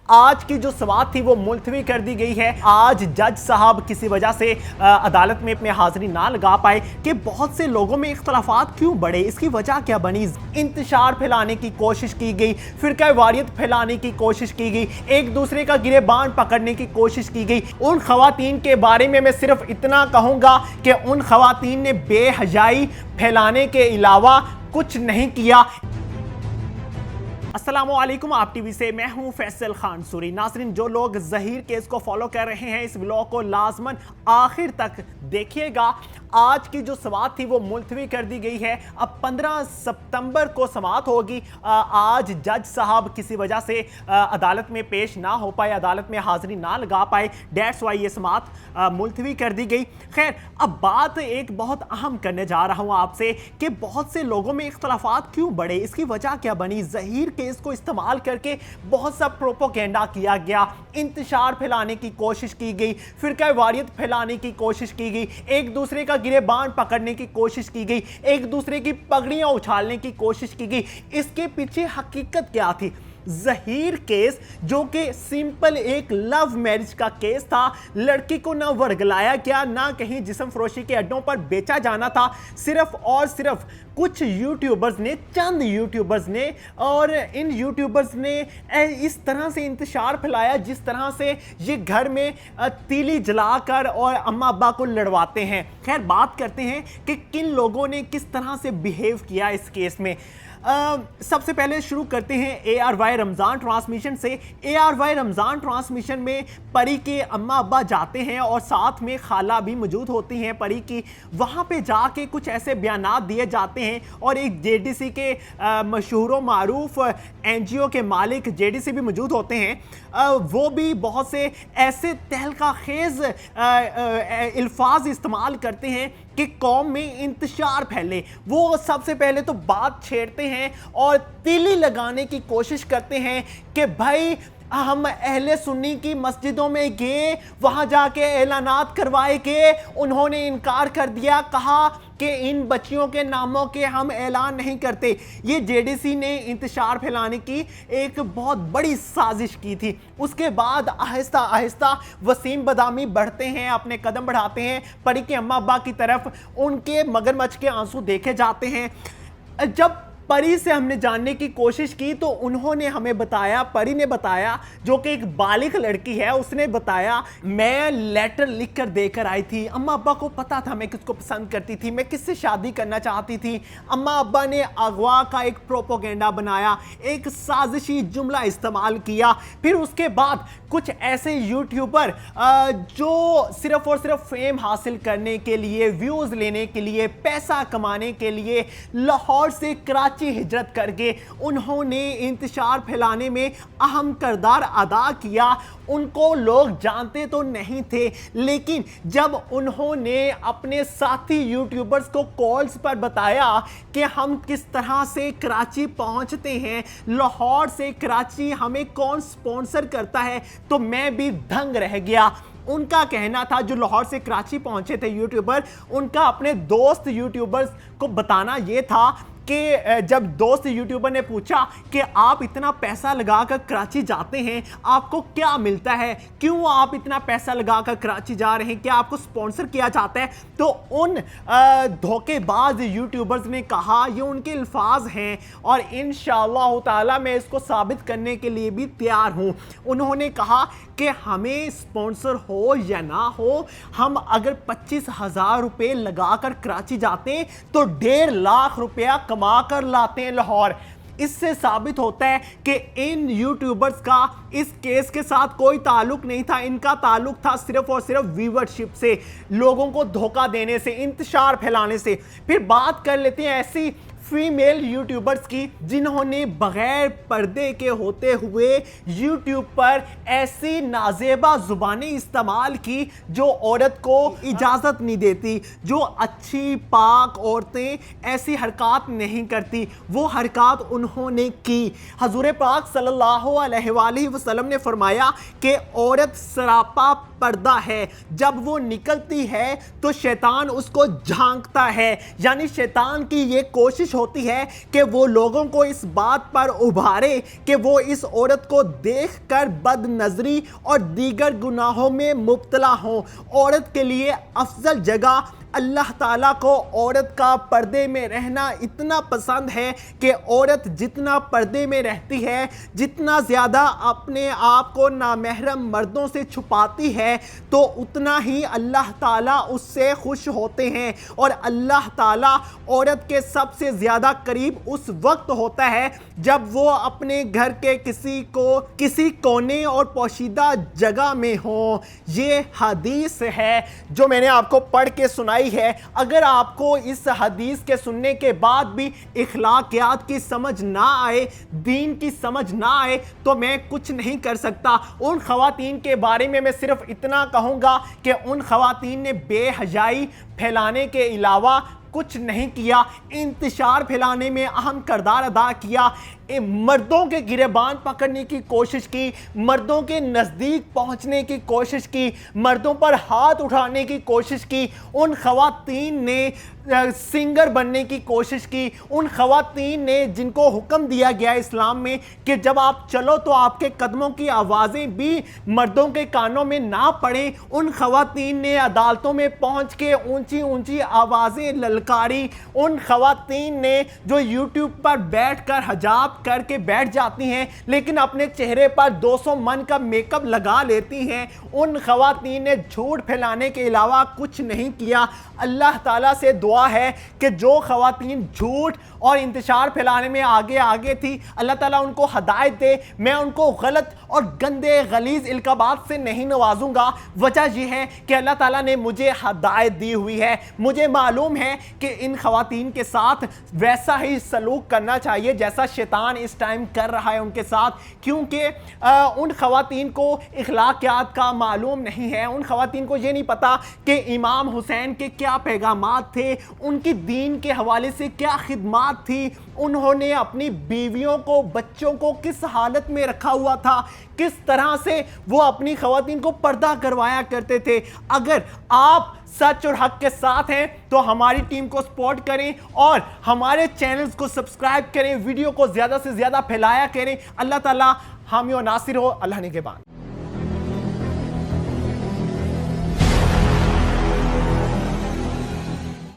आज की जो समाअत थी वो मुलतवी कर दी गई है। आज जज साहब किसी वजह से अदालत में अपने हाजिरी ना लगा पाए कि बहुत से लोगों में इख्तलाफात क्यों बढ़े, इसकी वजह क्या बनी। इंतशार फैलाने की कोशिश की गई, फिरका वारियत फैलाने की कोशिश की गई, एक दूसरे का गिरेबान पकड़ने की कोशिश की गई। उन खवातीन के बारे में मैं सिर्फ इतना कहूंगा कि उन खवातीन ने बेहयाई फैलाने के अलावा कुछ नहीं किया। अस्सलामुअलैकुम, आप टीवी से मैं हूं फैसल खान सूरी। नाज़रीन, जो लोग ज़हीर केस को फॉलो कर रहे हैं इस व्लॉग को लाजमन आखिर तक देखिएगा। आज की जो समाअत थी वो मुलतवी कर दी गई है। अब 15 सितंबर को समाअत होगी। आज जज साहब किसी वजह से अदालत में पेश ना हो पाए, अदालत में हाजिरी ना लगा पाए, डेट्स वाई ये समाअत मुलतवी कर दी गई। खैर, अब बात एक बहुत अहम करने जा रहा हूँ आपसे कि बहुत से लोगों में इख्तलाफात क्यों बढ़े, इसकी वजह क्या बनी। ज़हीर केस को इस्तेमाल करके बहुत सा प्रोपोगेंडा किया गया, इंतशार फैलाने की कोशिश की गई, फिरका वारियत फैलाने की कोशिश की गई, एक दूसरे का गिरेबान पकड़ने की कोशिश की गई, एक दूसरे की पगड़ियां उछालने की कोशिश की गई। इसके पीछे हकीकत क्या थी? ज़हीर केस जो कि सिंपल एक लव मैरिज का केस था, लड़की को ना वर्गलाया गया, ना कहीं जिस्म फरोशी के अड्डों पर बेचा जाना था। सिर्फ और सिर्फ कुछ यूट्यूबर्स ने, चंद यूट्यूबर्स ने, और इन यूट्यूबर्स ने इस तरह से इंतशार फैलाया जिस तरह से ये घर में तीली जलाकर और अम्मा अब्बा को लड़वाते हैं। खैर, बात करते हैं कि किन लोगों ने किस तरह से बिहेव किया इस केस में। सबसे पहले शुरू करते हैं ARY रमज़ान ट्रांसमिशन से। ARY रमज़ान ट्रांसमिशन में परी के अम्मा अब्बा जाते हैं और साथ में खाला भी मौजूद होती हैं परी की। वहाँ पे जाके कुछ ऐसे बयानात दिए जाते हैं और एक JDC के मशहूर मारूफ NGO के मालिक JDC भी मौजूद होते हैं। वो भी बहुत से ऐसे तहलका खेज अल्फाज इस्तेमाल करते हैं कि कौम में इंतशार फैले। वो सबसे पहले तो बात छेड़ते हैं और तीली लगाने की कोशिश करते हैं कि भाई हम अहले सुन्नी की मस्जिदों में गए, वहाँ जाके ऐलानात करवाए गए, उन्होंने इनकार कर दिया, कहा कि इन बच्चियों के नामों के हम ऐलान नहीं करते। ये JDC ने इंतशार फैलाने की एक बहुत बड़ी साजिश की थी। उसके बाद आहिस्ता आहिस्ता वसीम बदामी बढ़ते हैं, अपने कदम बढ़ाते हैं परी के अम्मा अब्बा की तरफ। उनके मगरमच्छ के आंसू देखे जाते हैं। जब परी से हमने जानने की कोशिश की तो उन्होंने हमें बताया, परी ने बताया, जो कि एक बालिग लड़की है, उसने बताया, मैं लेटर लिख कर देकर आई थी। अम्मा अब्बा को पता था मैं किसको पसंद करती थी, मैं किससे शादी करना चाहती थी। अम्मा अब्बा ने अगवा का एक प्रोपोगेंडा बनाया, एक साजिशी जुमला इस्तेमाल किया। फिर उसके बाद कुछ ऐसे यूट्यूबर जो सिर्फ और सिर्फ फेम हासिल करने के लिए, व्यूज़ लेने के लिए, पैसा कमाने के लिए लाहौर से कराची हिजरत करके उन्होंने इंतशार फैलाने में अहम किरदार अदा किया। उनको लोग जानते तो नहीं थे, लेकिन जब उन्होंने अपने साथी यूट्यूबर्स को कॉल्स पर बताया कि हम किस तरह से कराची पहुंचते हैं, लाहौर से कराची हमें कौन स्पॉन्सर करता है, तो मैं भी दंग रह गया। उनका कहना था, जो लाहौर से कराची पहुंचे थे यूट्यूबर, उनका अपने दोस्त यूट्यूबर्स को बताना यह था कि जब दोस्त यूट्यूबर ने पूछा कि आप इतना पैसा लगाकर कराची जाते हैं, आपको क्या मिलता है, क्यों आप इतना पैसा लगाकर कराची जा रहे हैं, क्या आपको स्पॉन्सर किया जाता है, तो उन धोखेबाज यूट्यूबर्स ने कहा, ये उनके अल्फाज हैं और इंशाअल्लाह ताला मैं इसको साबित करने के लिए भी तैयार हूँ। उन्होंने कहा कि हमें स्पॉन्सर हो या ना हो, हम अगर 25,000 रुपये लगाकर कराची जाते हैं तो 1.5 लाख रुपया कमा कर लाते हैं लाहौर। इससे साबित होता है कि इन यूट्यूबर्स का इस केस के साथ कोई ताल्लुक नहीं था। इनका ताल्लुक था सिर्फ और सिर्फ व्यूअरशिप से, लोगों को धोखा देने से, इंतशार फैलाने से। फिर बात कर लेते हैं ऐसी फीमेल यूट्यूबर्स की जिन्होंने बगैर पर्दे के होते हुए यूट्यूब पर ऐसी नाजेबा जुबानें इस्तेमाल की जो औरत को इजाज़त नहीं देती, जो अच्छी पाक औरतें ऐसी हरकत नहीं करती, वो हरकत उन्होंने की। हजूर पाक सल्लल्लाहु अलैहि वसल्लम ने फरमाया कि औरत सरापा पर्दा है, जब वो निकलती है तो शैतान उसको झांकता है, यानी शैतान की ये कोशिश कोशिश होती है कि वो लोगों को इस बात पर उभारे कि वो इस औरत को देखकर बदनजरी और दीगर गुनाहों में मुब्तला हों। औरत के लिए अफजल जगह अल्लाह ताला को औरत का पर्दे में रहना इतना पसंद है कि औरत जितना पर्दे में रहती है, जितना ज़्यादा अपने आप को नामहरम मर्दों से छुपाती है, तो उतना ही अल्लाह ताला उससे खुश होते हैं। और अल्लाह ताला औरत के सबसे ज़्यादा करीब उस वक्त होता है जब वो अपने घर के किसी कोने और पोशीदा जगह में हो। ये हदीस है जो मैंने आपको पढ़ के सुनाई है। अगर आपको इस हदीस के सुनने के बाद भी इखलाकियात की समझ ना आए, दीन की समझ ना आए, तो मैं कुछ नहीं कर सकता। उन खवातीन के बारे में मैं सिर्फ इतना कहूँगा कि उन खवातीन ने बेहयाई फैलाने के अलावा कुछ नहीं किया, इंतशार फैलाने में अहम किरदार अदा किया। मर्दों के गिरेबान पकड़ने की कोशिश की, मर्दों के नज़दीक पहुंचने की कोशिश की, मर्दों पर हाथ उठाने की कोशिश की। उन खवातीन ने सिंगर बनने की कोशिश की। उन खवातीन ने जिनको हुक्म दिया गया इस्लाम में कि जब आप चलो तो आपके कदमों की आवाज़ें भी मर्दों के कानों में ना पड़ें, उन खवातीन ने अदालतों में पहुंच के ऊंची ऊंची आवाज़ें ललकारी। उन खवातीन ने जो यूट्यूब पर बैठकर हिजाब करके बैठ जाती हैं लेकिन अपने चेहरे पर 200 मन का मेकअप लगा लेती हैं, उन खवातीन ने झूठ फैलाने के अलावा कुछ नहीं किया। अल्लाह ताला से दुआ है कि जो खवातीन झूठ और इंतशार फैलाने में आगे थी, अल्लाह ताला उनको हदायत दे। मैं उनको गलत और गंदे गलीज इल्काबात से नहीं नवाजूंगा। वजह यह है कि अल्लाह ताला ने मुझे हदायत दी हुई है। मुझे मालूम है कि इन खवातीन के साथ वैसा ही सलूक करना चाहिए जैसा शैतान इस टाइम कर रहा है उनके साथ, क्योंकि उन खवातीन को इखलाकियात का मालूम नहीं है। उन खवातीन को ये नहीं पता कि इमाम हुसैन के क्या पैगामात थे, उनकी दीन के हवाले से क्या खिदमात थी, उन्होंने अपनी बीवियों को, बच्चों को किस हालत में रखा हुआ था, किस तरह से वो अपनी खवातीन को पर्दा करवाया करते थे। अगर आप सच और हक के साथ हैं तो हमारी टीम को सपोर्ट करें और हमारे चैनल्स को सब्सक्राइब करें, वीडियो को ज़्यादा से ज़्यादा फैलाया करें। अल्लाह ताला हामी और नासिर हो। अल्लाह निगहबान।